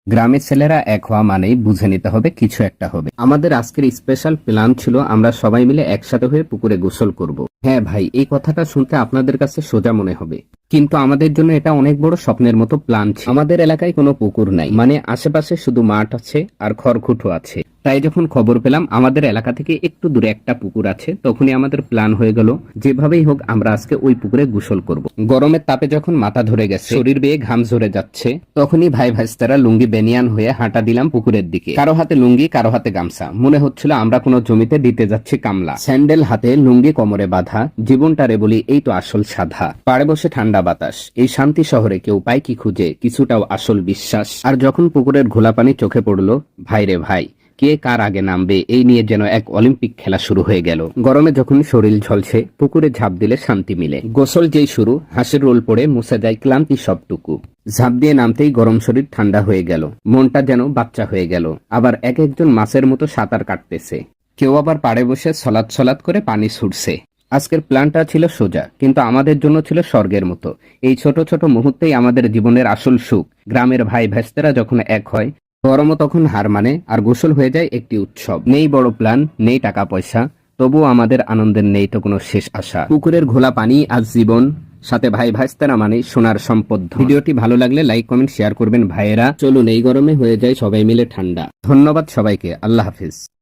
গ্রামের ছেলেরা এক হওয়া মানেই বুঝে নিতে হবে কিছু একটা হবে। আমাদের আজকের স্পেশাল প্ল্যান ছিল আমরা সবাই মিলে একসাথে হয়ে পুকুরে গোসল করব। হ্যাঁ ভাই, এই কথাটা শুনতে আপনাদের কাছে সোজা মনে হবে, কিন্তু আমাদের জন্য এটা অনেক বড় স্বপ্নের মতো প্ল্যান ছিল। আমাদের এলাকায় কোনো পুকুর নাই, মানে আশেপাশে শুধু মাঠ আছে আর খড়কুটো আছে। তাই যখন খবর পেলাম আমাদের এলাকা থেকে একটু দূরে একটা পুকুর আছে, তখনই আমাদের প্ল্যান হয়ে গেল যেভাবেই হোক আমরা আজকে ওই পুকুরে গোসল করব। গরমের তাপে যখন মাথা ধরে গেছে, শরীর বেয়ে ঘাম ঝরে যাচ্ছে, তখনই ভাই ভাইস্তারা লুঙ্গি বেনিয়ান হয়ে হাঁটা দিলাম পুকুরের দিকে। কারো হাতে লুঙ্গি, কারো হাতে গামছা, মনে হচ্ছিল আমরা কোনো জমিতে দিতে যাচ্ছি কামলা। স্যান্ডেল হাতে, লুঙ্গি কোমরে বাঁধা, জীবনটারে বলি এই তো আসল সাধা। পাড়ে বসে ঠান্ডা বাতাস, এই শান্তি শহরে কেউ পায় কি খুঁজে কিছুটাও আসল বিশ্বাস। আর যখন পুকুরের ঘোলা পানি চোখে পড়লো, ভাই রে ভাই, কে কার আগে নামবে এই নিয়ে যেন এক অলিম্পিক খেলা শুরু হয়ে গেল। গরমে যখন শরীর ঝলছে, পুকুরে ঝাঁপ দিলে শান্তি মিলে। গোসল যেই শুরু, হাসির রোল পড়ে মুছে যায় ক্লান্তি সবটুকু। ঝাঁপ দিয়ে নামতেই গরম শরীর ঠান্ডা হয়ে গেল, মনটা যেন বাচ্চা হয়ে গেল। আবার এক একজন মাছের মতো সাঁতার কাটতেছে, কেউ আবার পাড়ে বসে ছলাৎ ছলাৎ করে পানি ছুটছে। আজকের প্ল্যানটা ছিল সোজা, কিন্তু আমাদের জন্য ছিল স্বর্গের মতো। এই ছোট ছোট মুহূর্তেই আমাদের জীবনের আসল সুখ। গ্রামের ভাই ভেস্তেরা যখন এক হয়, গরমও তখন হার মানে, আর গোসল হয়ে যায় একটি উৎসব। নেই বড় প্ল্যান, নেই টাকা পয়সা, তবুও আমাদের আনন্দের নেই তো কোনো শেষ আশা। পুকুরের ঘোলা পানি আজ জীবন, সাথে ভাই ভাইস্তারা মানে সোনার সম্পদ। ভিডিওটি ভালো লাগলে লাইক কমেন্ট শেয়ার করবেন ভাইয়েরা। চলুন এই গরমে হয়ে যায় সবাই মিলে ঠান্ডা। ধন্যবাদ সবাইকে, আল্লাহ হাফিজ।